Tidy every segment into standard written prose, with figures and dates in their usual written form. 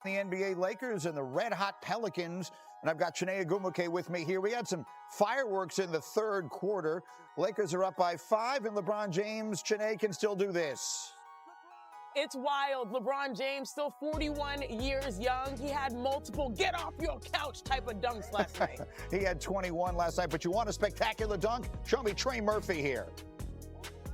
The NBA Lakers and the red-hot Pelicans, and I've got Chiney Ogwumike with me here. We had some fireworks in the third quarter. Lakers are up by 5, and LeBron James, Chiney, can still do this. It's wild. LeBron James, still 41 years young. He had multiple get-off-your-couch type of dunks last night. He had 21 last night, but you want a spectacular dunk? Show me Trey Murphy here.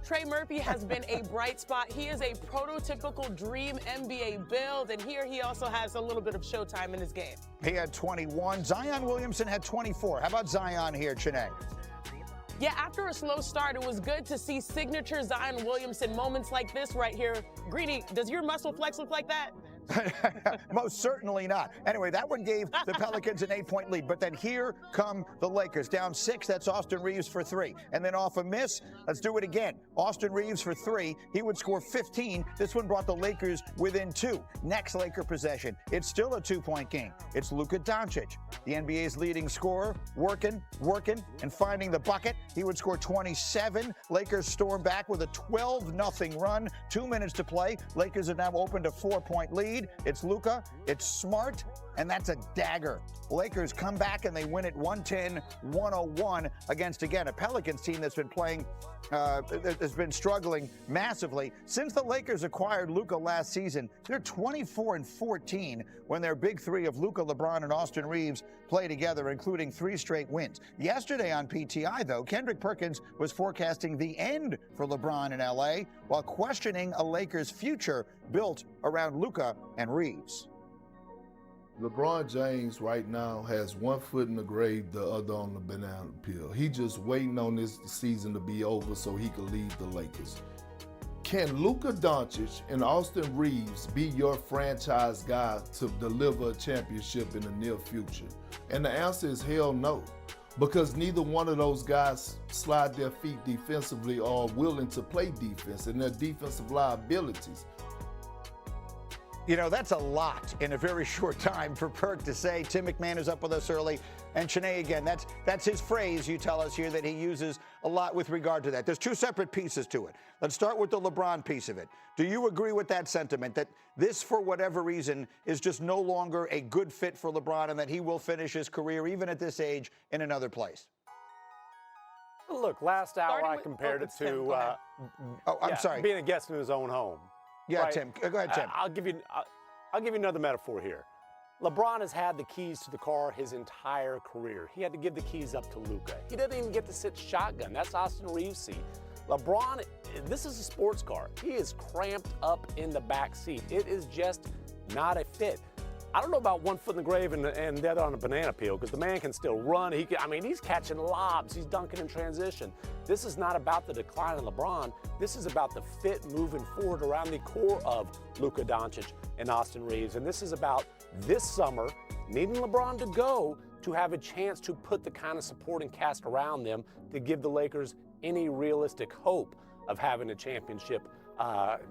Trey Murphy has been a bright spot. He is a prototypical dream NBA build, and here he also has a little bit of showtime in his game. He had 21. Zion Williamson had 24. How about Zion here, Chiney? Yeah, after a slow start, it was good to see signature Zion Williamson moments like this right here. Greeny, does your muscle flex look like that? Most certainly not. Anyway, that one gave the Pelicans an 8-point lead. But then here come the Lakers. Down 6, that's Austin Reeves for 3. And then off a miss, let's do it again. Austin Reeves for 3. He would score 15. This one brought the Lakers within 2. Next Laker possession. It's still a 2-point game. It's Luka Dončić, the NBA's leading scorer, working, and finding the bucket. He would score 27. Lakers storm back with a 12-0 run. 2 minutes to play. Lakers have now opened a 4-point lead. It's Luka, it's smart, and that's a dagger. Lakers come back and they win it 110-101 against, again, a Pelicans team that's been playing, has been struggling massively. Since the Lakers acquired Luka last season, they're 24-14 when their big three of Luka, LeBron, and Austin Reeves play together, including 3 straight wins. Yesterday on PTI, though, Kendrick Perkins was forecasting the end for LeBron in LA while questioning a Lakers future built around Luka and Reeves. LeBron James right now has one foot in the grave, the other on the banana peel. He just waiting on this season to be over so he can leave the Lakers. Can Luka Dončić and Austin Reeves be your franchise guy to deliver a championship in the near future? And the answer is hell no, because neither one of those guys slide their feet defensively or are willing to play defense and their defensive liabilities. You know, that's a lot in a very short time for Perk to say. Tim McMahon is up with us early. And Chiney, again, that's his phrase, you tell us here, that he uses a lot with regard to that. There's 2 separate pieces to it. Let's start with the LeBron piece of it. Do you agree with that sentiment, that this, for whatever reason, is just no longer a good fit for LeBron and that he will finish his career, even at this age, in another place? Look, last hour I compared it to I'm sorry. being a guest in his own home. Yeah, right? Tim. Go ahead, Tim. I'll give you another metaphor here. LeBron has had the keys to the car his entire career. He had to give the keys up to Luka. He doesn't even get to sit shotgun. That's Austin Reeves' seat. LeBron, this is a sports car. He is cramped up in the back seat. It is just not a fit. I don't know about one foot in the grave and the other on a banana peel, because the man can still run. He's catching lobs. He's dunking in transition. This is not about the decline of LeBron. This is about the fit moving forward around the core of Luka Dončić and Austin Reeves. And this is about this summer needing LeBron to go to have a chance to put the kind of supporting cast around them to give the Lakers any realistic hope of having a championship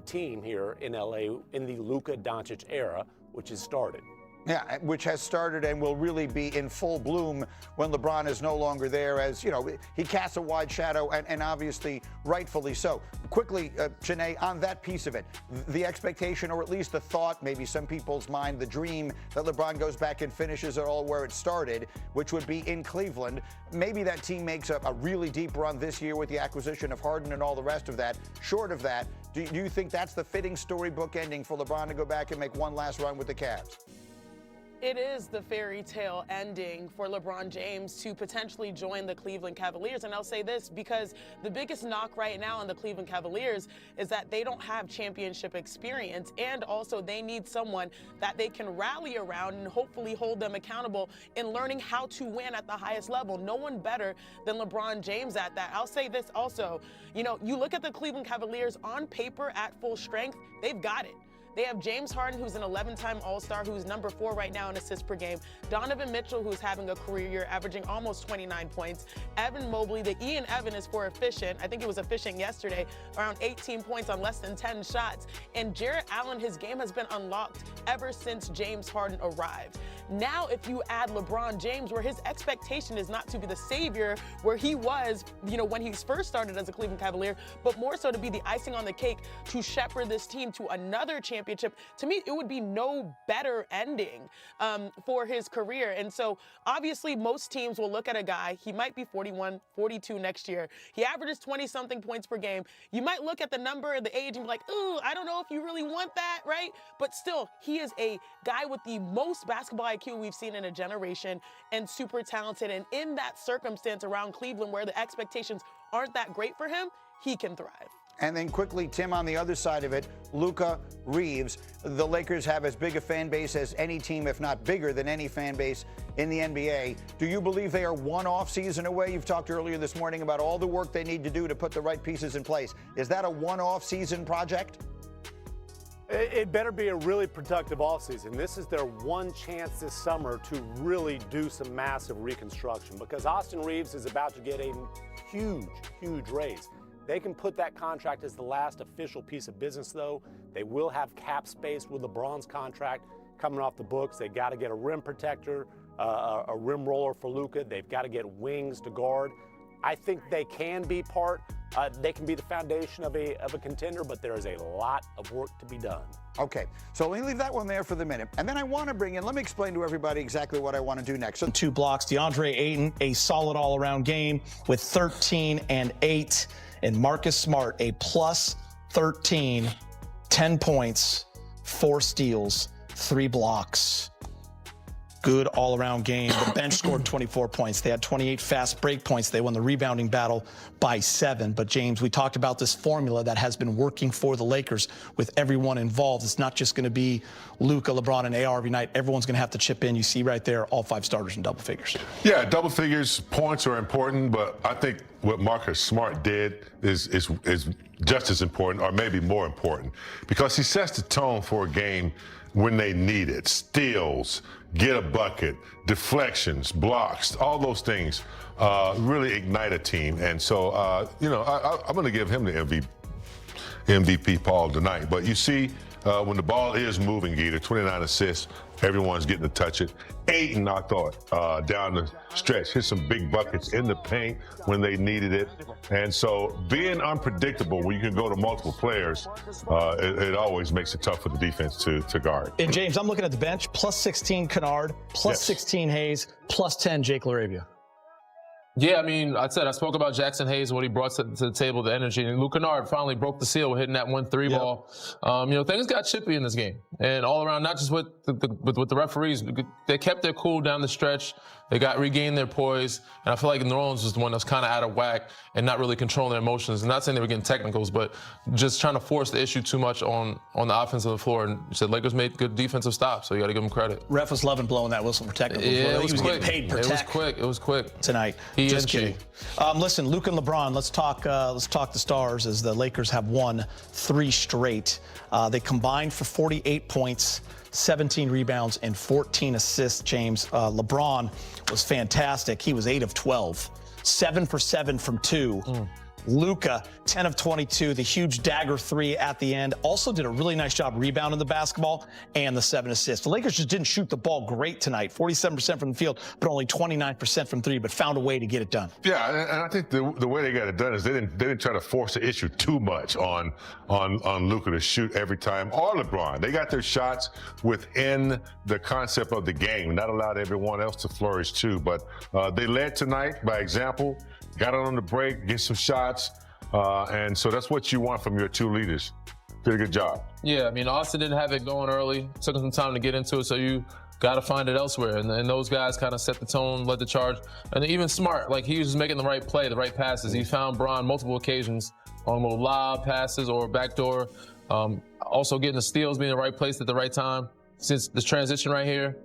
team here in LA in the Luka Dončić era, which has started. Yeah, which has started and will really be in full bloom when LeBron is no longer there, as, you know, he casts a wide shadow, and obviously rightfully so. Quickly, Chiney, on that piece of it, the expectation, or at least the thought, maybe some people's mind, the dream that LeBron goes back and finishes it all where it started, which would be in Cleveland. Maybe that team makes a really deep run this year with the acquisition of Harden and all the rest of that. Short of that, do you think that's the fitting storybook ending for LeBron to go back and make one last run with the Cavs? It is the fairy tale ending for LeBron James to potentially join the Cleveland Cavaliers. And I'll say this, because the biggest knock right now on the Cleveland Cavaliers is that they don't have championship experience, and also they need someone that they can rally around and hopefully hold them accountable in learning how to win at the highest level. No one better than LeBron James at that. I'll say this also, you know, you look at the Cleveland Cavaliers on paper at full strength, they've got it. They have James Harden, who's an 11-time All-Star, who's number 4 right now in assists per game. Donovan Mitchell, who's having a career year, averaging almost 29 points. Evan Mobley, the E in Evan is for efficient. I think he was efficient yesterday, around 18 points on less than 10 shots. And Jarrett Allen, his game has been unlocked ever since James Harden arrived. Now, if you add LeBron James, where his expectation is not to be the savior where he was, when he first started as a Cleveland Cavalier, but more so to be the icing on the cake to shepherd this team to another championship, to me, it would be no better ending for his career. And so, obviously, most teams will look at a guy, he might be 41, 42 next year. He averages 20-something points per game. You might look at the number and the age and be like, ooh, I don't know if you really want that, right? But still, he is a guy with the most basketball IQ we've seen in a generation and super talented. And in that circumstance around Cleveland where the expectations aren't that great for him, he can thrive. And then quickly, Tim, on the other side of it, Luka, Reeves. The Lakers have as big a fan base as any team, if not bigger than any fan base in the NBA. Do you believe they are one off-season away? You've talked earlier this morning about all the work they need to do to put the right pieces in place. Is that a one-off-season project? It better be a really productive offseason. This is their one chance this summer to really do some massive reconstruction because Austin Reeves is about to get a huge, huge raise. They can put that contract as the last official piece of business, though. They will have cap space with LeBron's contract coming off the books. They got to get a rim protector, a rim roller for Luka. They've got to get wings to guard. I think they can be they can be the foundation of a contender, but there is a lot of work to be done. Okay, so let me leave that one there for the minute. And then I want to bring in, let me explain to everybody exactly what I want to do next. So 2 blocks, DeAndre Ayton, a solid all-around game with 13 and 8. And Marcus Smart, a plus 13, 10 points, 4 steals, 3 blocks. Good all-around game. The bench scored 24 points. They had 28 fast break points. They won the rebounding battle by 7. But, James, we talked about this formula that has been working for the Lakers with everyone involved. It's not just going to be Luka, LeBron, and AR every night. Everyone's going to have to chip in. You see right there, all 5 starters in double figures. Yeah, double figures. Points are important, but I think what Marcus Smart did is just as important, or maybe more important, because he sets the tone for a game when they need it. Steals, get a bucket, deflections, blocks, all those things really ignite a team. And so, I'm going to give him the MVP Paul tonight. But you see, when the ball is moving, Geeta, 29 assists, everyone's getting to touch it. Ayton, I thought, down the stretch, hit some big buckets in the paint when they needed it. And so being unpredictable when you can go to multiple players, it always makes it tough for the defense to guard. And, James, I'm looking at the bench, plus 16 Kennard, plus 16 Hayes, plus 10 Jake LaRavia. Yeah, I mean, I spoke about Jackson Hayes, what he brought to the table, the energy. And Luke Kennard finally broke the seal with hitting that 1-3 ball. Things got chippy in this game. And all around, not just with the referees, they kept their cool down the stretch. They regained their poise. And I feel like New Orleans was the one that's kind of out of whack and not really controlling their emotions. And not saying they were getting technicals, but just trying to force the issue too much on the offense of the floor. And you said Lakers made good defensive stops, so you got to give them credit. Ref was loving blowing that whistle for technicals. Yeah, he was getting paid per tech. It was quick tonight. Just kidding. Listen, Luka and LeBron, let's talk the stars as the Lakers have won 3 straight. They combined for 48 points, 17 rebounds, and 14 assists, James. LeBron was fantastic. He was 8 of 12, 7 for 7 from 2. Luka, 10 of 22, the huge dagger 3 at the end. Also did a really nice job rebounding the basketball and the 7 assists. The Lakers just didn't shoot the ball great tonight. 47% from the field, but only 29% from 3, but found a way to get it done. Yeah, and I think the way they got it done is they didn't try to force the issue too much on Luka to shoot every time, or LeBron. They got their shots within the concept of the game, and that allowed everyone else to flourish too. But they led tonight by example. Got it on the break, get some shots, and so that's what you want from your 2 leaders. Did a good job. Yeah, I mean, Austin didn't have it going early. Took him some time to get into it, so you got to find it elsewhere. And those guys kind of set the tone, led the charge. And even Smart, like he was just making the right play, the right passes. He found Bron multiple occasions on little lob passes or backdoor. Also getting the steals, being in the right place at the right time. Since this transition right here,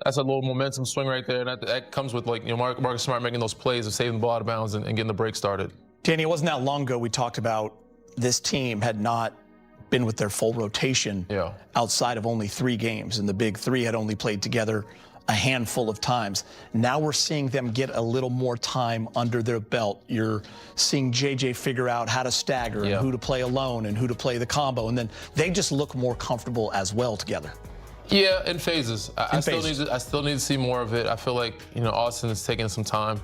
that's a little momentum swing right there. And that comes with, Marcus Smart making those plays of saving the ball out of bounds and getting the break started. Danny, it wasn't that long ago we talked about this team had not been with their full rotation outside of only 3 games. And the big 3 had only played together a handful of times. Now we're seeing them get a little more time under their belt. You're seeing JJ figure out how to stagger and who to play alone and who to play the combo. And then they just look more comfortable as well together. Yeah, in phases. I still need to see more of it. I feel like, Austin is taking some time.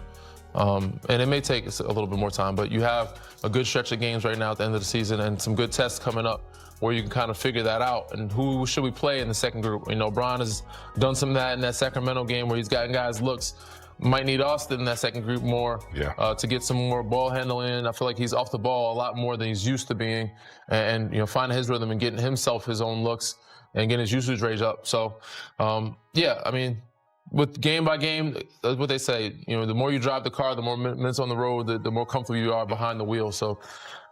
And it may take a little bit more time, but you have a good stretch of games right now at the end of the season and some good tests coming up where you can kind of figure that out. And who should we play in the second group? Bron has done some of that in that Sacramento game where he's gotten guys looks. Might need Austin in that second group more to get some more ball handling. I feel like he's off the ball a lot more than he's used to being, and finding his rhythm and getting himself his own looks and getting his usage rate up. So, with game by game, that's what they say. The more you drive the car, the more minutes on the road, the more comfortable you are behind the wheel. So,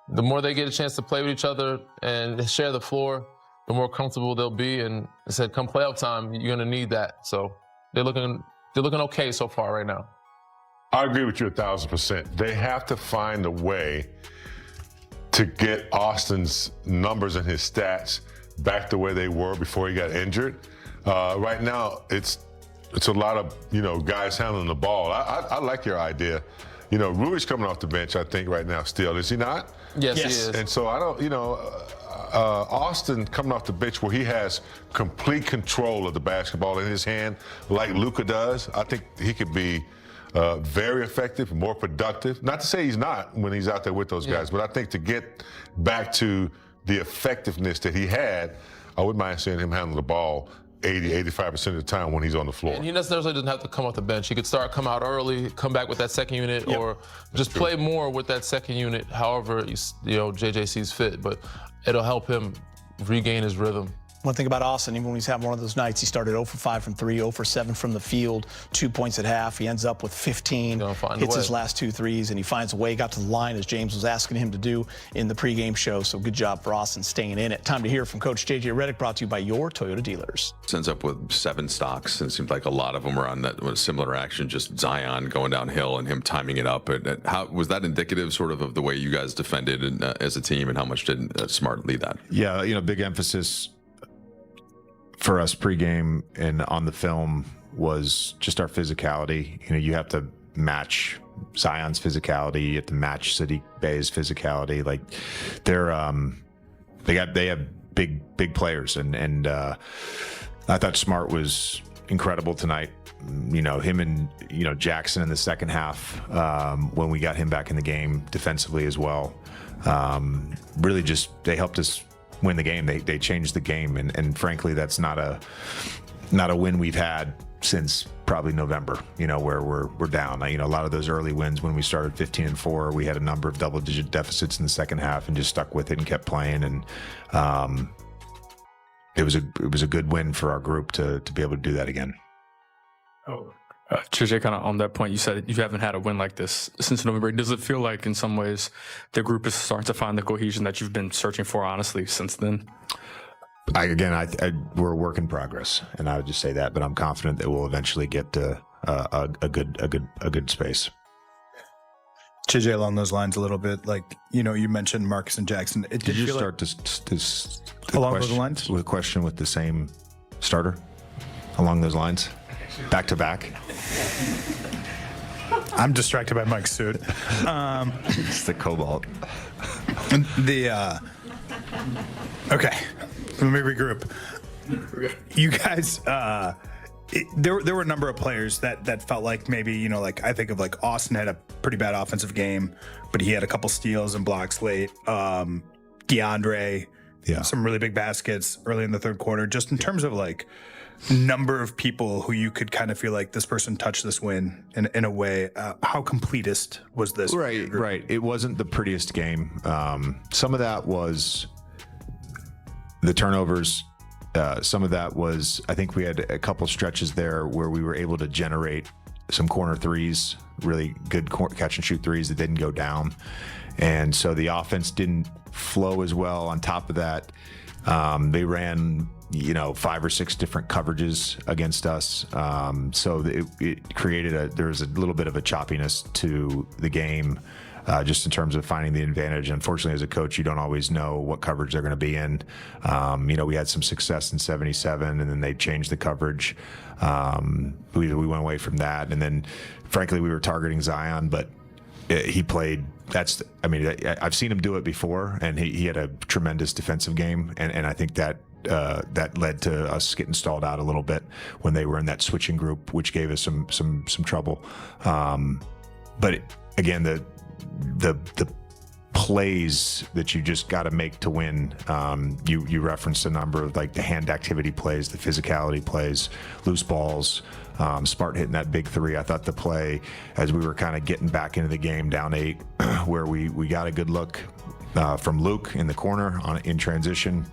the more they get a chance to play with each other and share the floor, the more comfortable they'll be. And I said, come playoff time, you're going to need that. So, they're looking okay so far right now. I agree with you 1,000%. They have to find a way to get Austin's numbers and his stats back the way they were before he got injured. Right now, it's a lot of guys handling the ball. I like your idea. Rui's coming off the bench, I think, right now still. Is he not? Yes, he is. And so I don't, Austin coming off the bench where he has complete control of the basketball in his hand, like Luka does. I think he could be very effective, more productive. Not to say he's not when he's out there with those guys, but I think to get back to the effectiveness that he had, I wouldn't mind seeing him handle the ball 80-85% of the time when he's on the floor. And he necessarily doesn't have to come off the bench. He could come out early, come back with that second unit, or just play more with that second unit, however JJ sees fit. But it'll help him regain his rhythm. One thing about Austin, even when he's having one of those nights, he started 0 for 5 from 3, 0 for 7 from the field, 2 points at half. He ends up with 15, hits his last 2 threes, and he finds a way, got to the line as James was asking him to do in the pregame show. So good job for Austin staying in it. Time to hear from Coach JJ Redick, brought to you by your Toyota dealers. Ends up with 7 stocks, and it seems like a lot of them were on that similar action, just Zion going downhill and him timing it up. And how was that indicative sort of the way you guys defended as a team, and how much did Smart lead that? Yeah, big emphasis for us pregame and on the film was just our physicality. You have to match Zion's physicality. You have to match Saddiq Bey's physicality. Like they have big players, and I thought Smart was incredible tonight. Him and Jackson in the second half, when we got him back in the game defensively as well, really just they helped us win the game. They changed the game, and frankly, that's not a win we've had since probably November. Where we're down. A lot of those early wins when we started 15-4, we had a number of double-digit deficits in the second half and just stuck with it and kept playing. And it was a good win for our group to be able to do that again. JJ, kind of on that point, you said you haven't had a win like this since November. Does it feel like in some ways the group is starting to find the cohesion that you've been searching for, honestly, since then? We're a work in progress, and I would just say that, but I'm confident that we'll eventually get to a good space. JJ, along those lines a little bit, like, you mentioned Marcus and Jackson. Did you start this along those lines with a question with the same starter along those lines? Back to back. I'm distracted by Mike's suit. It's the cobalt. Okay, let me regroup. You guys, there were a number of players that felt like maybe, I think of like Austin had a pretty bad offensive game, but he had a couple steals and blocks late. DeAndre, some really big baskets early in the third quarter. Just in terms of like number of people who you could kind of feel like this person touched this win in a way. How completist was this? Right. It wasn't the prettiest game. Some of that was the turnovers. Some of that was, I think we had a couple stretches there where we were able to generate some corner threes, really good catch and shoot threes that didn't go down. And so the offense didn't flow as well. On top of that, they ran 5 or 6 different coverages against us. So it created there was a little bit of a choppiness to the game, just in terms of finding the advantage. Unfortunately, as a coach, you don't always know what coverage they're going to be in. We had some success in 77, and then they changed the coverage. We went away from that. And then, frankly, we were targeting Zion, but he played. I've seen him do it before, and he had a tremendous defensive game, and I think that that led to us getting stalled out a little bit when they were in that switching group, which gave us some trouble. But again, the plays that you just got to make to win. You referenced a number of like the hand activity plays, the physicality plays, loose balls. Smart hitting that big three. I thought the play as we were kind of getting back into the game down 8, where we got a good look from Luke in the corner in transition.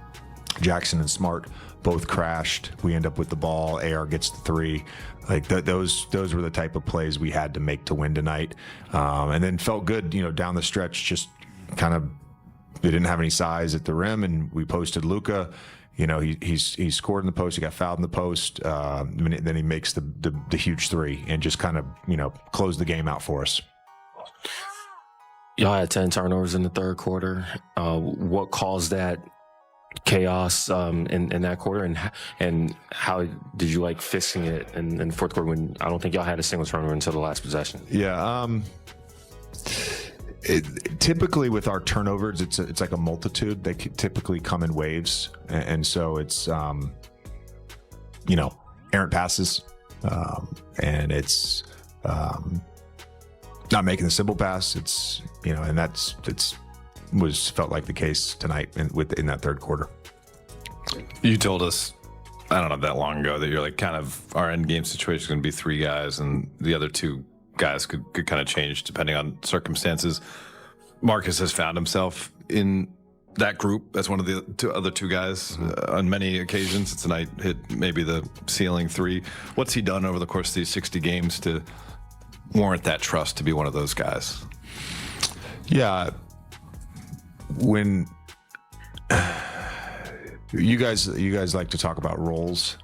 Jackson and Smart both crashed. We end up with the ball. AR gets the 3. Like those were the type of plays we had to make to win tonight. And then felt good, down the stretch. Just kind of, they didn't have any size at the rim, and we posted Luka. He scored in the post. He got fouled in the post. Then he makes the huge 3 and just kind of closed the game out for us. Y'all had 10 turnovers in the third quarter. What caused that chaos in that quarter, and how did you like fixing it in the fourth quarter when I don't think y'all had a single turnover until the last possession? Yeah. Typically with our turnovers, it's like a multitude. They typically come in waves, and so it's errant passes, and it's not making the simple pass. It's and felt like the case tonight in that third quarter. You told us, I don't know, that long ago that you're like, kind of our end game situation is going to be 3 guys, and the other 2 guys could kind of change depending on circumstances. Marcus has found himself in that group as one of the other 2 guys on many occasions. Tonight hit maybe the ceiling 3. What's he done over the course of these 60 games to warrant that trust to be one of those guys? Yeah. When you guys like to talk about roles,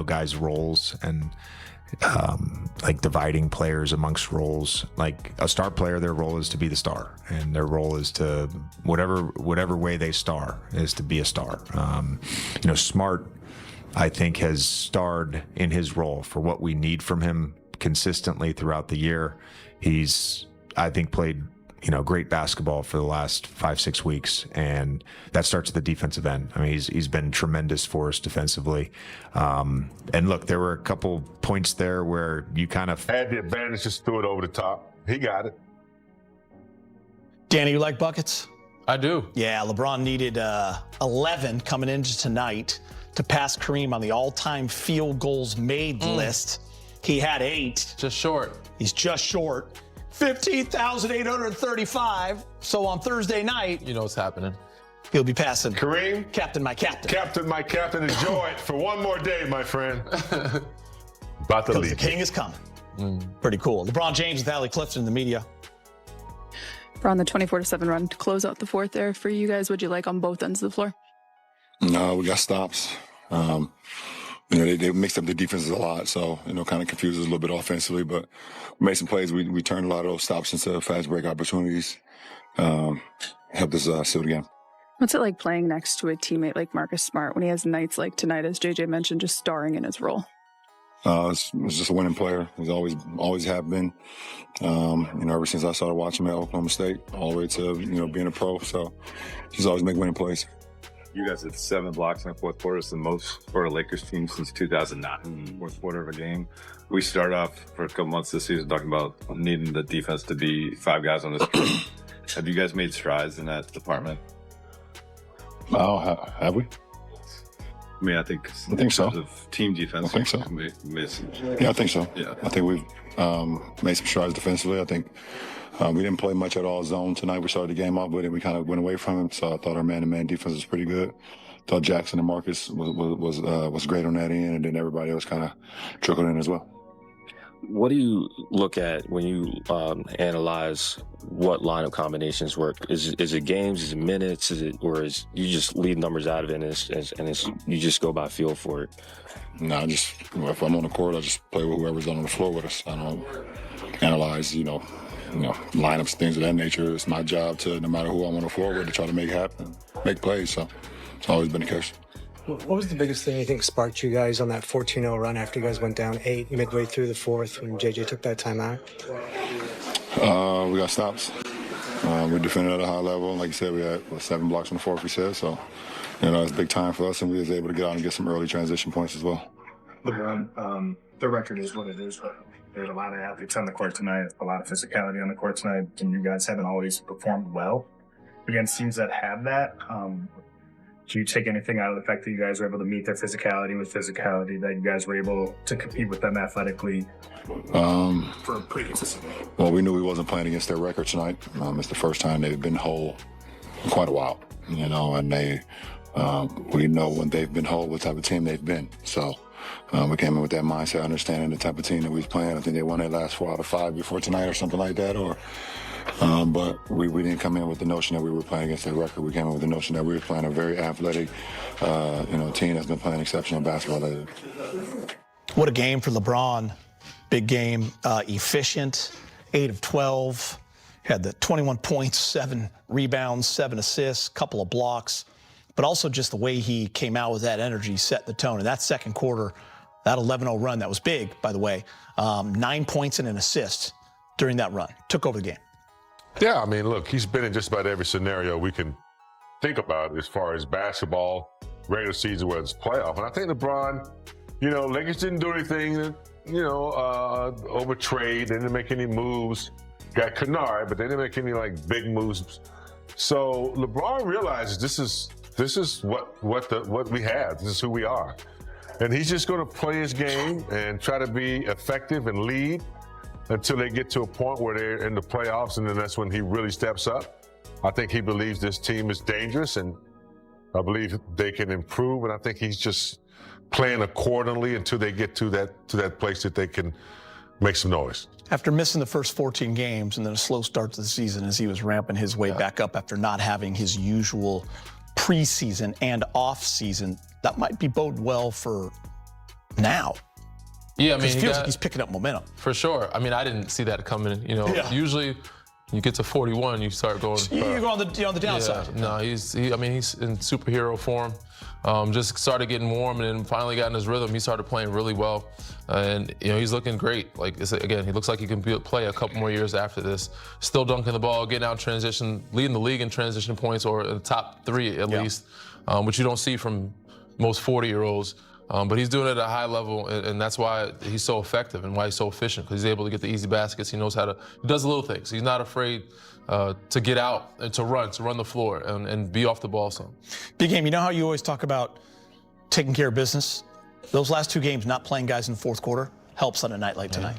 guys' roles, and like dividing players amongst roles. Like a star player, their role is to be the star, and their role is to whatever way they star is to be a star. Smart, I think, has starred in his role for what we need from him consistently throughout the year. He's, I think, played great basketball for the last 5-6 weeks, and that starts at the defensive end. I mean, he's been tremendous for us defensively. And look, there were a couple points there where you kind of had the advantage, just threw it over the top. He got it. Danny, you like buckets? I do. Yeah, LeBron needed 11 coming into tonight to pass Kareem on the all-time field goals made list. He had 8. Just short. He's just short. 15,835. So on Thursday night, you know what's happening. He'll be passing Kareem, captain, my captain. Captain, my captain. Enjoy it for one more day, my friend. About to leave. The king is coming. Pretty cool. LeBron James with Allie Clifton in the media. We're on the 24-7 run to close out the fourth there for you guys. What'd you like on both ends of the floor? No, we got stops. They mixed up the defenses a lot, so, kind of confuses us a little bit offensively, but we made some plays. We turned a lot of those stops into fast break opportunities. Helped us seal the game. What's it like playing next to a teammate like Marcus Smart when he has nights like tonight, as JJ mentioned, just starring in his role? It's just a winning player. He's always have been. Ever since I started watching him at Oklahoma State, all the way to, being a pro. So he's always making winning plays. You guys had 7 blocks in the fourth quarter. It's the most for a Lakers team since 2009. Fourth quarter of a game. We started off for a couple months this season talking about needing the defense to be 5 guys on this team. Have you guys made strides in that department? Oh, have we? I mean, I think so. Of team defense. I think so. Yeah, I think so. Yeah. I think we've made some strides defensively. I think we didn't play much at all zone tonight. We started the game off with it. We kind of went away from him. So I thought our man-to-man defense was pretty good. Thought Jackson and Marcus was great on that end, and then everybody else kind of trickled in as well. What do you look at when you analyze what lineup combinations work? Is it games? Is it minutes? Or is you just leave numbers out of it and you just go by feel for it? No, if I'm on the court, I just play with whoever's on the floor with us. I don't analyze, lineups, things of that nature. It's my job to, no matter who I'm on the floor with, to try to make happen, make plays. So it's always been the case. What was the biggest thing you think sparked you guys on that 14-0 run after you guys went down 8 midway through the fourth when JJ took that timeout? We got stops. We defended at a high level. Like you said, we had 7 blocks on the fourth, we said. So, it's big time for us, and we was able to get out and get some early transition points as well. LeBron, the record is what it is, but there's a lot of athletes on the court tonight, a lot of physicality on the court tonight, and you guys haven't always performed well against teams that have that. Do you take anything out of the fact that you guys were able to meet their physicality with physicality, that you guys were able to compete with them athletically for a pretty consistent way? Well, we knew we wasn't playing against their record tonight. It's the first time they've been whole in quite a while, and we know when they've been whole what type of team they've been. So we came in with that mindset, understanding the type of team that we was playing. I think they won their last 4 out of 5 before tonight or something like that. But we didn't come in with the notion that we were playing against their record. We came in with the notion that we were playing a very athletic, team that's been playing exceptional basketball lately. What a game for LeBron. Big game, efficient, 8 of 12. Had the 21 points, 7 rebounds, 7 assists, couple of blocks. But also just the way he came out with that energy set the tone. In that second quarter, that 11-0 run, that was big, by the way. 9 points and an assist during that run. Took over the game. Yeah, I mean, look, he's been in just about every scenario we can think about as far as basketball, regular season, whether it's playoff. And I think LeBron, Lakers didn't do anything, over trade. They didn't make any moves. Got Kennard, but they didn't make any, big moves. So LeBron realizes this is what we have. This is who we are. And he's just going to play his game and try to be effective and lead until they get to a point where they're in the playoffs, and then that's when he really steps up. I think he believes this team is dangerous, and I believe they can improve, and I think he's just playing accordingly until they get to that place that they can make some noise. After missing the first 14 games and then a slow start to the season as he was ramping his way back up after not having his usual preseason and off-season, that might be bode well for now. Yeah, I mean, it feels like he's picking up momentum. For sure. I mean, I didn't see that coming. Usually you get to 41, you start going. You're on the downside. Yeah, no, he's in superhero form. Just started getting warm and then finally got in his rhythm. He started playing really well, and he's looking great. Again, he looks like he can play a couple more years after this. Still dunking the ball, getting out in transition, leading the league in transition points, or in the top 3 at least, which you don't see from most 40-year-olds. But he's doing it at a high level, and that's why he's so effective and why he's so efficient, because he's able to get the easy baskets. He knows how to, he does little things. He's not afraid to get out and to run the floor and be off the ball some. Big game, you know how you always talk about taking care of business? Those last 2 games, not playing guys in the fourth quarter, helps on a night like tonight.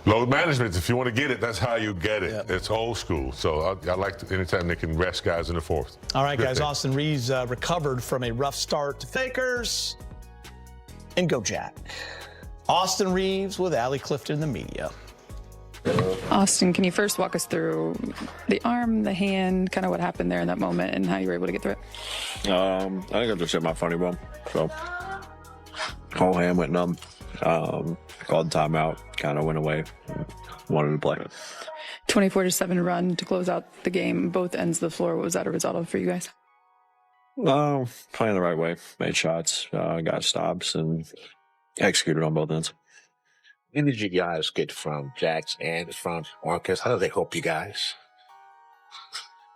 Load management, if you want to get it, that's how you get it. Yep. It's old school. So I like anytime they can rest guys in the fourth. All right, guys, Austin Reeves recovered from a rough start to Fakers. And go Jack. Austin Reeves with Allie Clifton in the media. Austin, can you first walk us through the arm, the hand, kind of what happened there in that moment and how you were able to get through it? I think I just hit my funny bone. So whole hand went numb. Called timeout, kind of went away. Wanted to play. 24-7 run to close out the game, both ends of the floor. What was that a result of for you guys? Playing the right way, made shots, got stops, and executed on both ends. When did you guys get from Jax and from Marcus? How do they help you guys?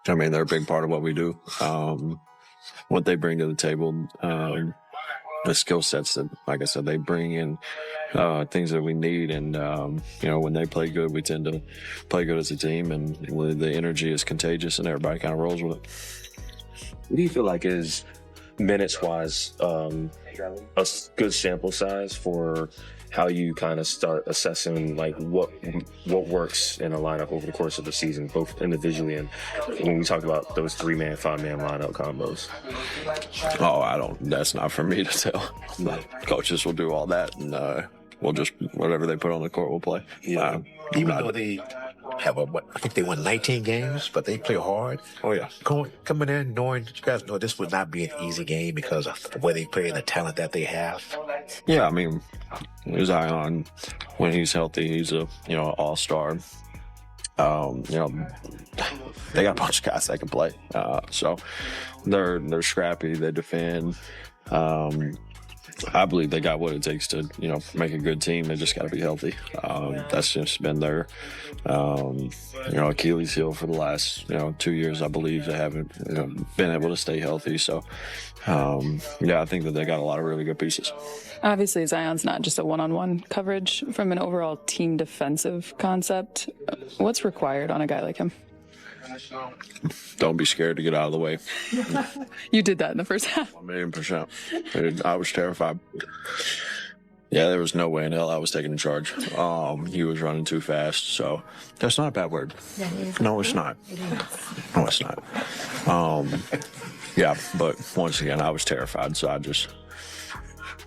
I mean, they're a big part of what we do. What they bring to the table, the skill sets that, like I said, they bring in things that we need. And, when they play good, we tend to play good as a team. And the energy is contagious and everybody kind of rolls with it. What do you feel like is, minutes-wise, a good sample size for how you kind of start assessing what works in a lineup over the course of the season, both individually and when we talk about those 3-man, 5-man lineup combos? That's not for me to tell. The coaches will do all that, and we'll just, whatever they put on the court, we'll play. Even though they have I think they won 19 games, but they play hard. Oh, yeah. Coming in knowing that you guys know this would not be an easy game because of the way they play and the talent that they have. Yeah, I mean, Zion, when he's healthy, he's a, all-star. They got a bunch of guys that can play. So they're scrappy, they defend. I believe they got what it takes to, make a good team. They just got to be healthy. That's just been their, Achilles heel for the last, 2 years. I believe they haven't, been able to stay healthy. So, I think that they got a lot of really good pieces. Obviously, Zion's not just a one-on-one coverage. From an overall team defensive concept, what's required on a guy like him? Don't be scared to get out of the way. You did that in the first half. 1,000,000%. I was terrified. Yeah, there was no way in hell I was taking charge. He was running too fast, so that's not a bad word. No, it's not. No, it's not. But once again, I was terrified, so I just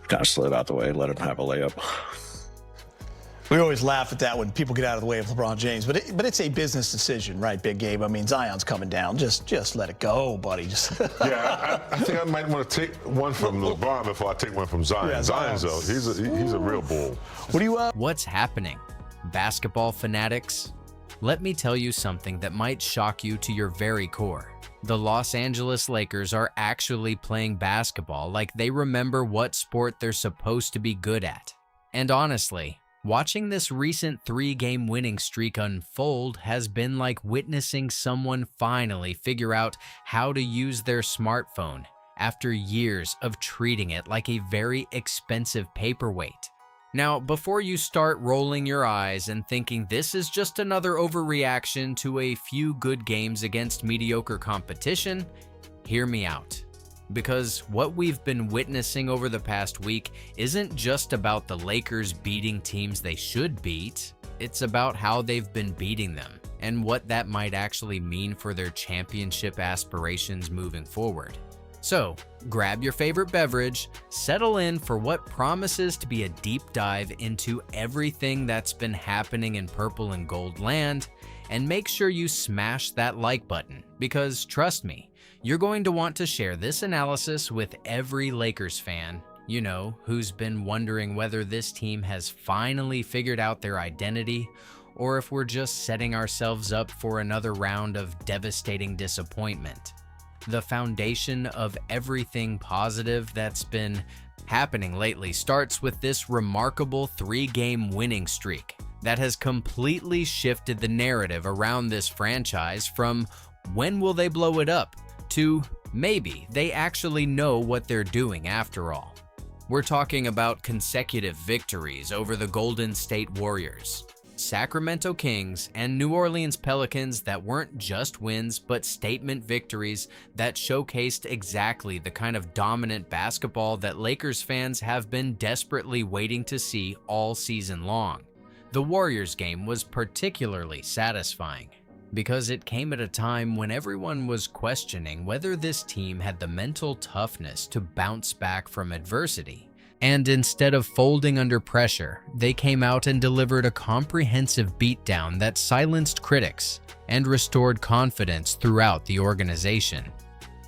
kind of slid out the way, let him have a layup. We always laugh at that when people get out of the way of LeBron James, but it's a business decision, right, Big Gabe? I mean, Zion's coming down. Just let it go, buddy. Yeah, I think I might want to take one from LeBron before I take one from Zion. Yeah, Zion's though, he's a real bull. What do you? What's happening, basketball fanatics? Let me tell you something that might shock you to your very core. The Los Angeles Lakers are actually playing basketball like they remember what sport they're supposed to be good at. And honestly, watching this recent 3-game winning streak unfold has been like witnessing someone finally figure out how to use their smartphone after years of treating it like a very expensive paperweight. Now, before you start rolling your eyes and thinking this is just another overreaction to a few good games against mediocre competition, hear me out. Because what we've been witnessing over the past week isn't just about the Lakers beating teams they should beat, it's about how they've been beating them and what that might actually mean for their championship aspirations moving forward. So, grab your favorite beverage, settle in for what promises to be a deep dive into everything that's been happening in purple and gold land, and make sure you smash that like button, because trust me, you're going to want to share this analysis with every Lakers fan, who's been wondering whether this team has finally figured out their identity, or if we're just setting ourselves up for another round of devastating disappointment. The foundation of everything positive that's been happening lately starts with this remarkable 3-game winning streak that has completely shifted the narrative around this franchise from when will they blow it up to maybe they actually know what they're doing after all. We're talking about consecutive victories over the Golden State Warriors, Sacramento Kings, and New Orleans Pelicans that weren't just wins but statement victories that showcased exactly the kind of dominant basketball that Lakers fans have been desperately waiting to see all season long. The Warriors game was particularly satisfying because it came at a time when everyone was questioning whether this team had the mental toughness to bounce back from adversity. And instead of folding under pressure, they came out and delivered a comprehensive beatdown that silenced critics and restored confidence throughout the organization.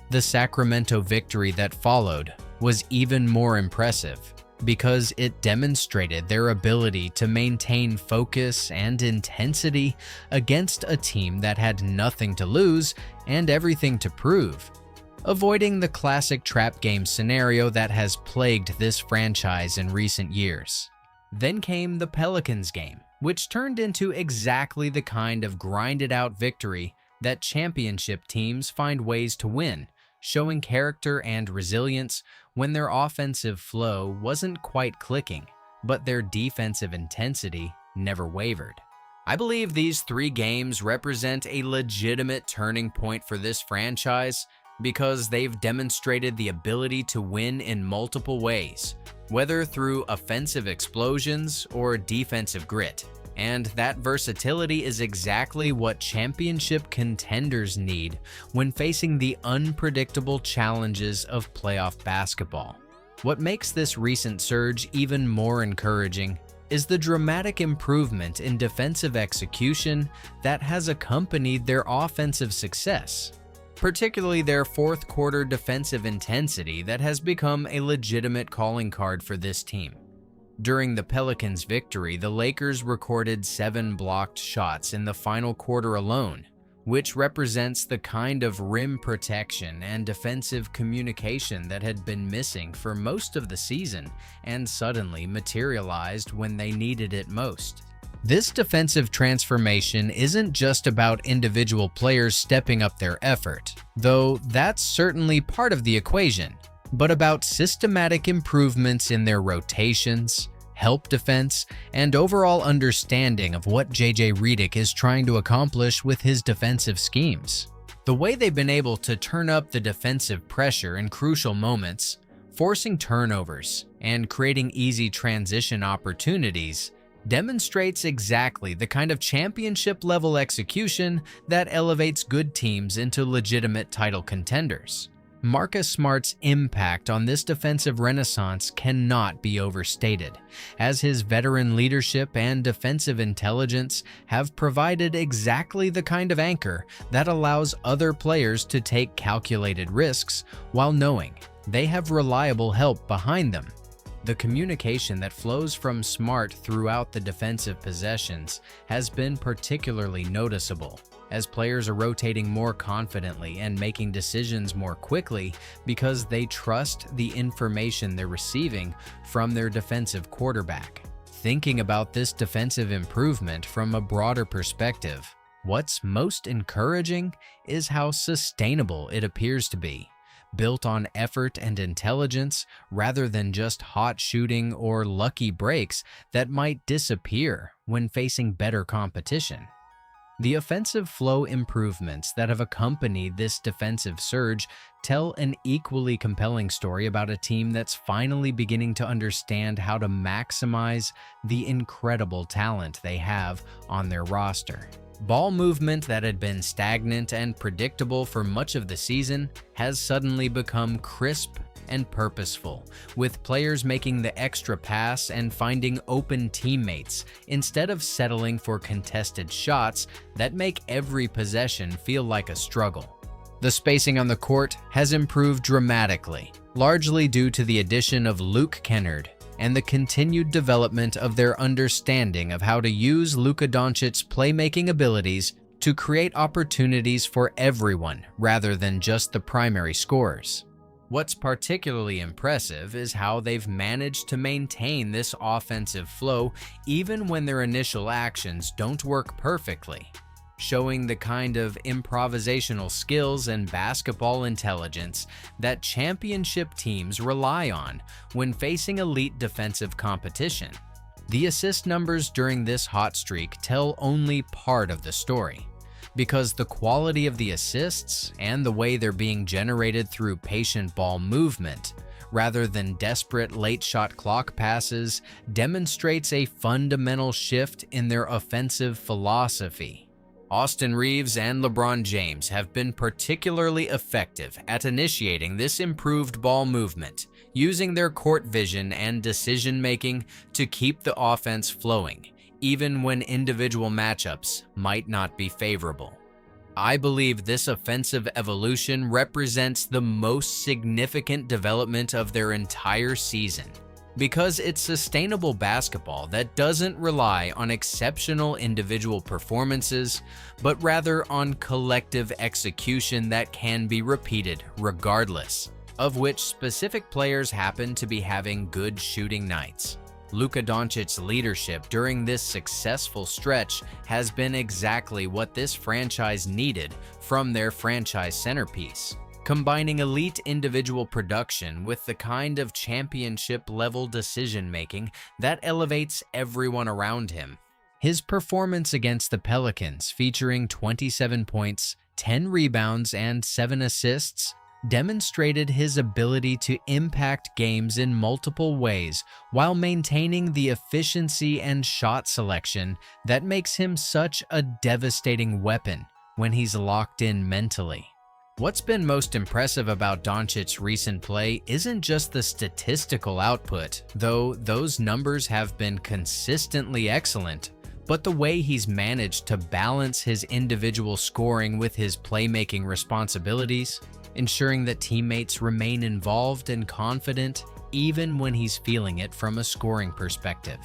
The Sacramento victory that followed was even more impressive because it demonstrated their ability to maintain focus and intensity against a team that had nothing to lose and everything to prove, avoiding the classic trap game scenario that has plagued this franchise in recent years. Then came the Pelicans game, which turned into exactly the kind of grinded-out victory that championship teams find ways to win, showing character and resilience when their offensive flow wasn't quite clicking, but their defensive intensity never wavered. I believe these 3 games represent a legitimate turning point for this franchise because they've demonstrated the ability to win in multiple ways, whether through offensive explosions or defensive grit. And that versatility is exactly what championship contenders need when facing the unpredictable challenges of playoff basketball. What makes this recent surge even more encouraging is the dramatic improvement in defensive execution that has accompanied their offensive success, particularly their fourth quarter defensive intensity that has become a legitimate calling card for this team. During the Pelicans' victory, the Lakers recorded 7 blocked shots in the final quarter alone, which represents the kind of rim protection and defensive communication that had been missing for most of the season and suddenly materialized when they needed it most. This defensive transformation isn't just about individual players stepping up their effort, though that's certainly part of the equation, but about systematic improvements in their rotations, help defense, and overall understanding of what JJ Redick is trying to accomplish with his defensive schemes. The way they've been able to turn up the defensive pressure in crucial moments, forcing turnovers, and creating easy transition opportunities demonstrates exactly the kind of championship-level execution that elevates good teams into legitimate title contenders. Marcus Smart's impact on this defensive renaissance cannot be overstated, as his veteran leadership and defensive intelligence have provided exactly the kind of anchor that allows other players to take calculated risks while knowing they have reliable help behind them. The communication that flows from Smart throughout the defensive possessions has been particularly noticeable, as players are rotating more confidently and making decisions more quickly because they trust the information they're receiving from their defensive quarterback. Thinking about this defensive improvement from a broader perspective, what's most encouraging is how sustainable it appears to be, built on effort and intelligence rather than just hot shooting or lucky breaks that might disappear when facing better competition. The offensive flow improvements that have accompanied this defensive surge tell an equally compelling story about a team that's finally beginning to understand how to maximize the incredible talent they have on their roster. Ball movement that had been stagnant and predictable for much of the season has suddenly become crisp and purposeful, with players making the extra pass and finding open teammates instead of settling for contested shots that make every possession feel like a struggle. The spacing on the court has improved dramatically, largely due to the addition of Kennard and the continued development of their understanding of how to use Luka Dončić's playmaking abilities to create opportunities for everyone rather than just the primary scorers. What's particularly impressive is how they've managed to maintain this offensive flow even when their initial actions don't work perfectly, showing the kind of improvisational skills and basketball intelligence that championship teams rely on when facing elite defensive competition. The assist numbers during this hot streak tell only part of the story, because the quality of the assists and the way they're being generated through patient ball movement rather than desperate late shot clock passes demonstrates a fundamental shift in their offensive philosophy. Austin Reeves and LeBron James have been particularly effective at initiating this improved ball movement, using their court vision and decision-making to keep the offense flowing, even when individual matchups might not be favorable. I believe this offensive evolution represents the most significant development of their entire season, because it's sustainable basketball that doesn't rely on exceptional individual performances, but rather on collective execution that can be repeated regardless of which specific players happen to be having good shooting nights. Luka Dončić's leadership during this successful stretch has been exactly what this franchise needed from their franchise centerpiece, combining elite individual production with the kind of championship-level decision-making that elevates everyone around him. His performance against the Pelicans, featuring 27 points, 10 rebounds, and 7 assists, demonstrated his ability to impact games in multiple ways while maintaining the efficiency and shot selection that makes him such a devastating weapon when he's locked in mentally. What's been most impressive about Dončić's recent play isn't just the statistical output, though those numbers have been consistently excellent, but the way he's managed to balance his individual scoring with his playmaking responsibilities, ensuring that teammates remain involved and confident even when he's feeling it from a scoring perspective.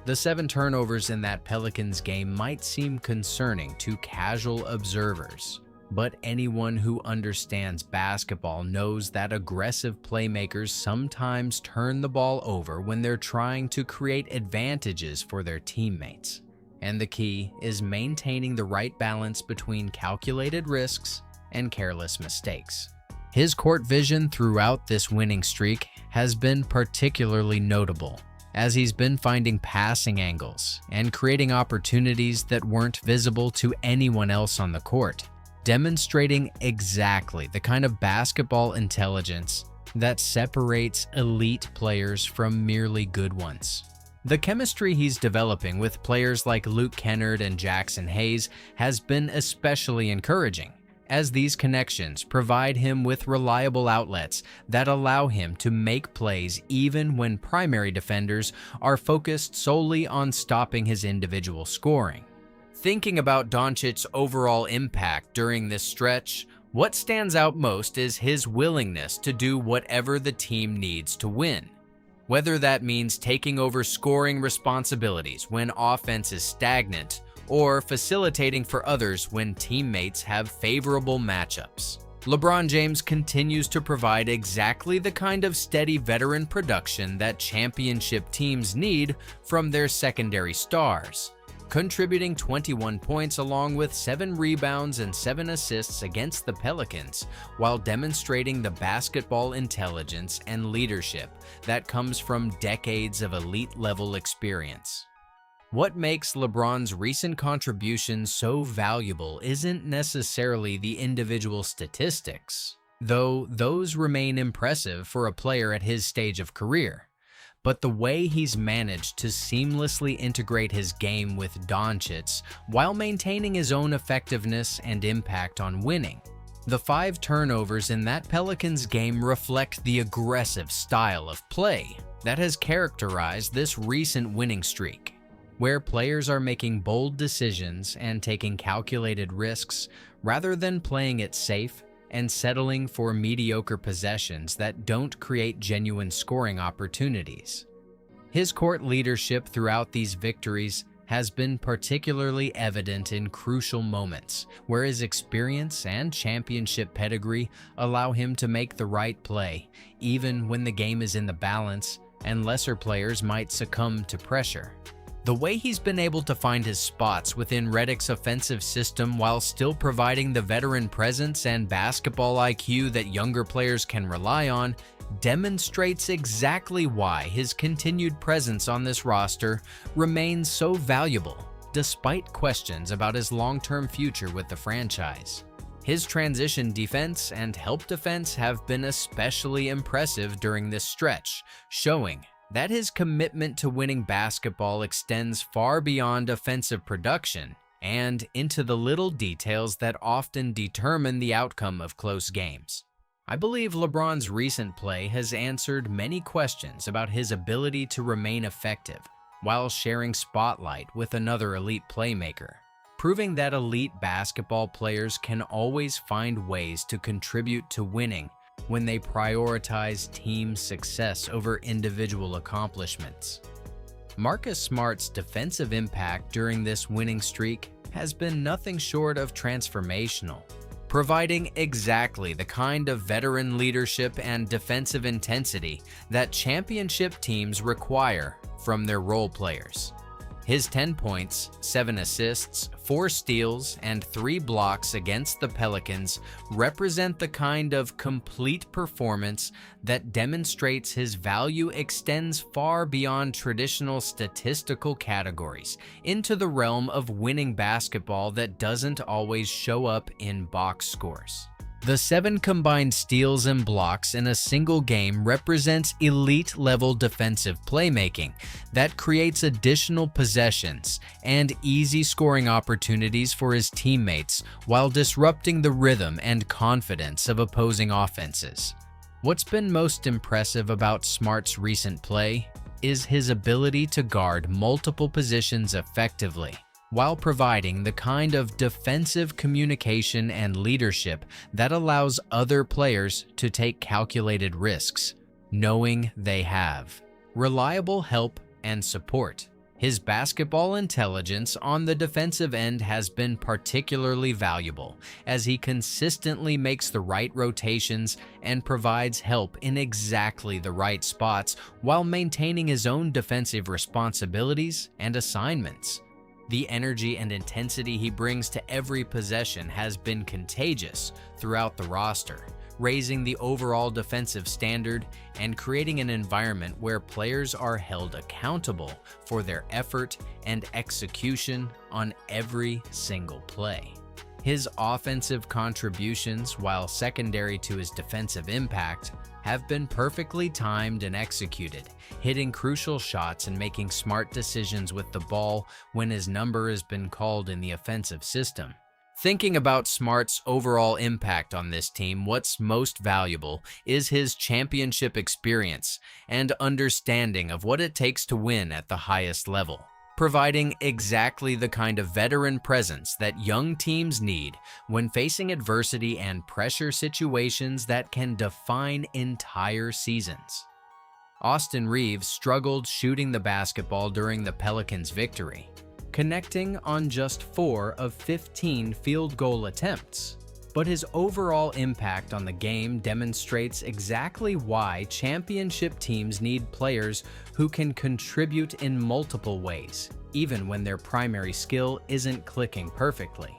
The 7 turnovers in that Pelicans game might seem concerning to casual observers, but anyone who understands basketball knows that aggressive playmakers sometimes turn the ball over when they're trying to create advantages for their teammates. And the key is maintaining the right balance between calculated risks and careless mistakes. His court vision throughout this winning streak has been particularly notable, as he's been finding passing angles and creating opportunities that weren't visible to anyone else on the court, demonstrating exactly the kind of basketball intelligence that separates elite players from merely good ones. The chemistry he's developing with players like Luke Kennard and Jackson Hayes has been especially encouraging, as these connections provide him with reliable outlets that allow him to make plays even when primary defenders are focused solely on stopping his individual scoring. Thinking about Dončić's overall impact during this stretch, what stands out most is his willingness to do whatever the team needs to win. Whether that means taking over scoring responsibilities when offense is stagnant, or facilitating for others when teammates have favorable matchups. LeBron James continues to provide exactly the kind of steady veteran production that championship teams need from their secondary stars, contributing 21 points along with 7 rebounds and 7 assists against the Pelicans, while demonstrating the basketball intelligence and leadership that comes from decades of elite-level experience. What makes LeBron's recent contributions so valuable isn't necessarily the individual statistics, though those remain impressive for a player at his stage of career, but the way he's managed to seamlessly integrate his game with Dončić while maintaining his own effectiveness and impact on winning. The 5 turnovers in that Pelicans game reflect the aggressive style of play that has characterized this recent winning streak, where players are making bold decisions and taking calculated risks rather than playing it safe and settling for mediocre possessions that don't create genuine scoring opportunities. His court leadership throughout these victories has been particularly evident in crucial moments, where his experience and championship pedigree allow him to make the right play, even when the game is in the balance and lesser players might succumb to pressure. The way he's been able to find his spots within Redick's offensive system while still providing the veteran presence and basketball IQ that younger players can rely on demonstrates exactly why his continued presence on this roster remains so valuable, despite questions about his long-term future with the franchise. His transition defense and help defense have been especially impressive during this stretch, showing that his commitment to winning basketball extends far beyond offensive production and into the little details that often determine the outcome of close games. I believe LeBron's recent play has answered many questions about his ability to remain effective while sharing spotlight with another elite playmaker, proving that elite basketball players can always find ways to contribute to winning when they prioritize team success over individual accomplishments. Marcus Smart's defensive impact during this winning streak has been nothing short of transformational, providing exactly the kind of veteran leadership and defensive intensity that championship teams require from their role players. His 10 points, 7 assists, 4 steals, and 3 blocks against the Pelicans represent the kind of complete performance that demonstrates his value extends far beyond traditional statistical categories into the realm of winning basketball that doesn't always show up in box scores. The 7 combined steals and blocks in a single game represents elite-level defensive playmaking that creates additional possessions and easy scoring opportunities for his teammates while disrupting the rhythm and confidence of opposing offenses. What's been most impressive about Smart's recent play is his ability to guard multiple positions effectively, while providing the kind of defensive communication and leadership that allows other players to take calculated risks, knowing they have reliable help and support. His basketball intelligence on the defensive end has been particularly valuable, as he consistently makes the right rotations and provides help in exactly the right spots while maintaining his own defensive responsibilities and assignments. The energy and intensity he brings to every possession has been contagious throughout the roster, raising the overall defensive standard and creating an environment where players are held accountable for their effort and execution on every single play. His offensive contributions, while secondary to his defensive impact, have been perfectly timed and executed, hitting crucial shots and making smart decisions with the ball when his number has been called in the offensive system. Thinking about Smart's overall impact on this team, what's most valuable is his championship experience and understanding of what it takes to win at the highest level, providing exactly the kind of veteran presence that young teams need when facing adversity and pressure situations that can define entire seasons. Austin Reeves struggled shooting the basketball during the Pelicans' victory, connecting on just 4 of 15 field goal attempts. But his overall impact on the game demonstrates exactly why championship teams need players who can contribute in multiple ways, even when their primary skill isn't clicking perfectly.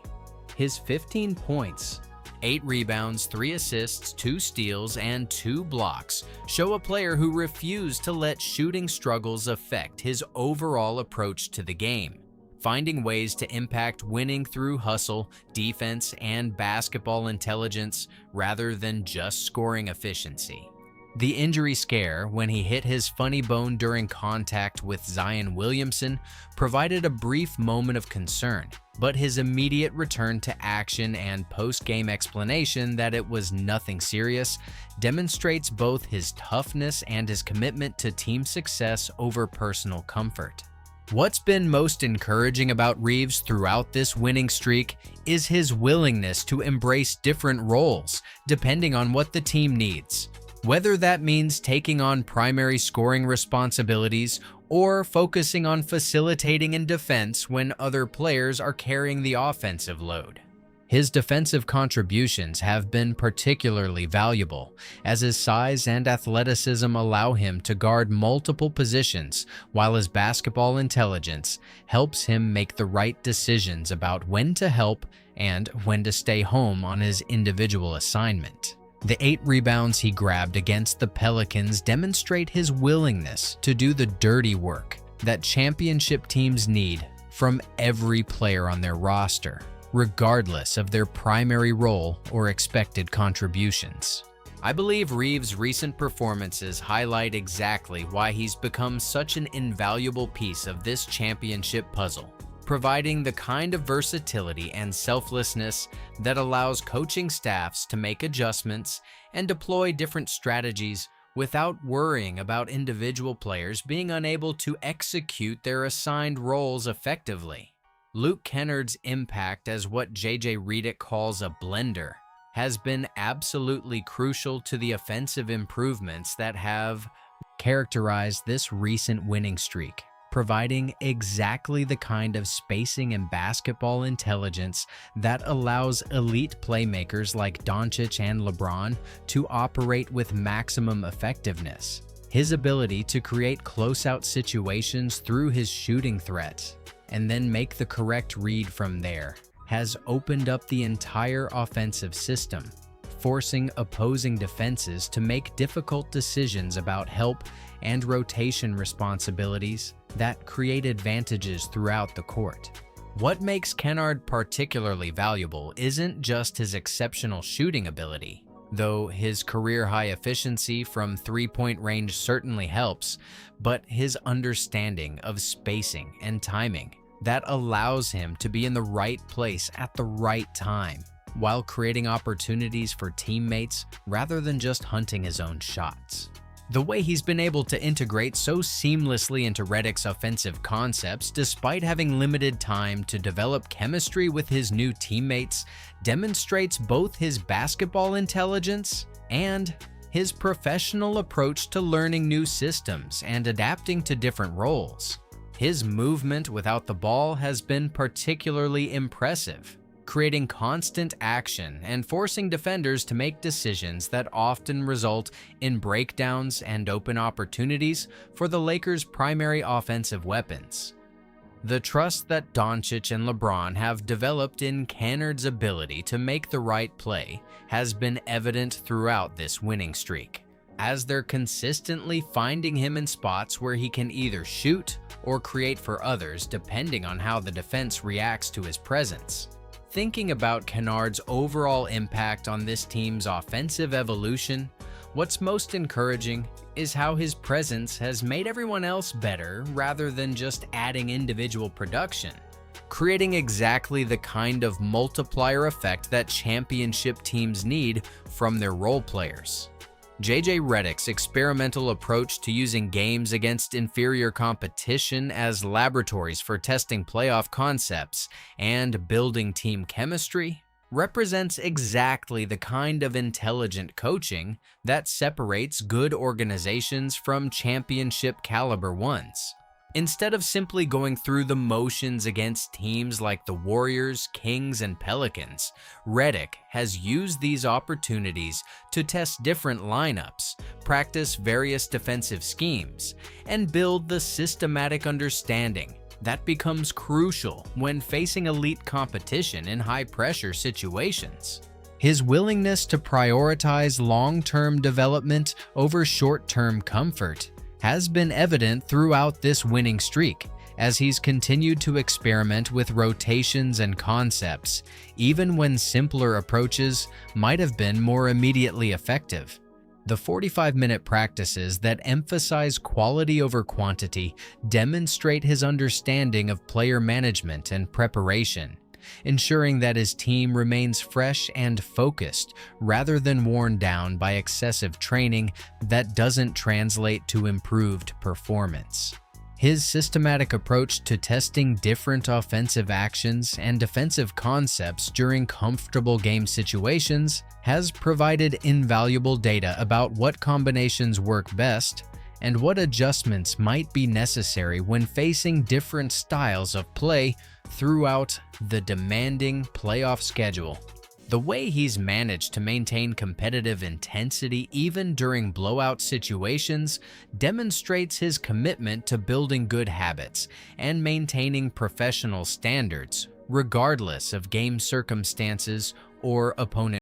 His 15 points, 8 rebounds, 3 assists, 2 steals, and 2 blocks show a player who refused to let shooting struggles affect his overall approach to the game, finding ways to impact winning through hustle, defense, and basketball intelligence rather than just scoring efficiency. The injury scare when he hit his funny bone during contact with Zion Williamson provided a brief moment of concern, but his immediate return to action and post-game explanation that it was nothing serious demonstrates both his toughness and his commitment to team success over personal comfort. What's been most encouraging about Reeves throughout this winning streak is his willingness to embrace different roles depending on what the team needs. Whether that means taking on primary scoring responsibilities or focusing on facilitating in defense when other players are carrying the offensive load. His defensive contributions have been particularly valuable, as his size and athleticism allow him to guard multiple positions, while his basketball intelligence helps him make the right decisions about when to help and when to stay home on his individual assignment. The 8 rebounds he grabbed against the Pelicans demonstrate his willingness to do the dirty work that championship teams need from every player on their roster, regardless of their primary role or expected contributions. I believe Reeves' recent performances highlight exactly why he's become such an invaluable piece of this championship puzzle, providing the kind of versatility and selflessness that allows coaching staffs to make adjustments and deploy different strategies without worrying about individual players being unable to execute their assigned roles effectively. Luke Kennard's impact as what JJ Redick calls a blender has been absolutely crucial to the offensive improvements that have characterized this recent winning streak, providing exactly the kind of spacing and basketball intelligence that allows elite playmakers like Dončić and LeBron to operate with maximum effectiveness. His ability to create close-out situations through his shooting threat and then make the correct read from there has opened up the entire offensive system, forcing opposing defenses to make difficult decisions about help and rotation responsibilities that create advantages throughout the court. What makes Kennard particularly valuable isn't just his exceptional shooting ability, though his career-high efficiency from three-point range certainly helps, but his understanding of spacing and timing that allows him to be in the right place at the right time, while creating opportunities for teammates rather than just hunting his own shots. The way he's been able to integrate so seamlessly into Redick's offensive concepts despite having limited time to develop chemistry with his new teammates demonstrates both his basketball intelligence and his professional approach to learning new systems and adapting to different roles. His movement without the ball has been particularly impressive, creating constant action and forcing defenders to make decisions that often result in breakdowns and open opportunities for the Lakers' primary offensive weapons. The trust that Dončić and LeBron have developed in Kennard's ability to make the right play has been evident throughout this winning streak, as they're consistently finding him in spots where he can either shoot or create for others depending on how the defense reacts to his presence. Thinking about Kennard's overall impact on this team's offensive evolution, what's most encouraging is how his presence has made everyone else better rather than just adding individual production, creating exactly the kind of multiplier effect that championship teams need from their role players. JJ Redick's experimental approach to using games against inferior competition as laboratories for testing playoff concepts and building team chemistry represents exactly the kind of intelligent coaching that separates good organizations from championship caliber ones. Instead of simply going through the motions against teams like the Warriors, Kings, and Pelicans, Redick has used these opportunities to test different lineups, practice various defensive schemes, and build the systematic understanding that becomes crucial when facing elite competition in high-pressure situations. His willingness to prioritize long-term development over short-term comfort has been evident throughout this winning streak, as he's continued to experiment with rotations and concepts, even when simpler approaches might have been more immediately effective. The 45-minute practices that emphasize quality over quantity demonstrate his understanding of player management and preparation, ensuring that his team remains fresh and focused rather than worn down by excessive training that doesn't translate to improved performance. His systematic approach to testing different offensive actions and defensive concepts during comfortable game situations has provided invaluable data about what combinations work best and what adjustments might be necessary when facing different styles of play throughout the demanding playoff schedule. The way he's managed to maintain competitive intensity even during blowout situations demonstrates his commitment to building good habits and maintaining professional standards, regardless of game circumstances or opponent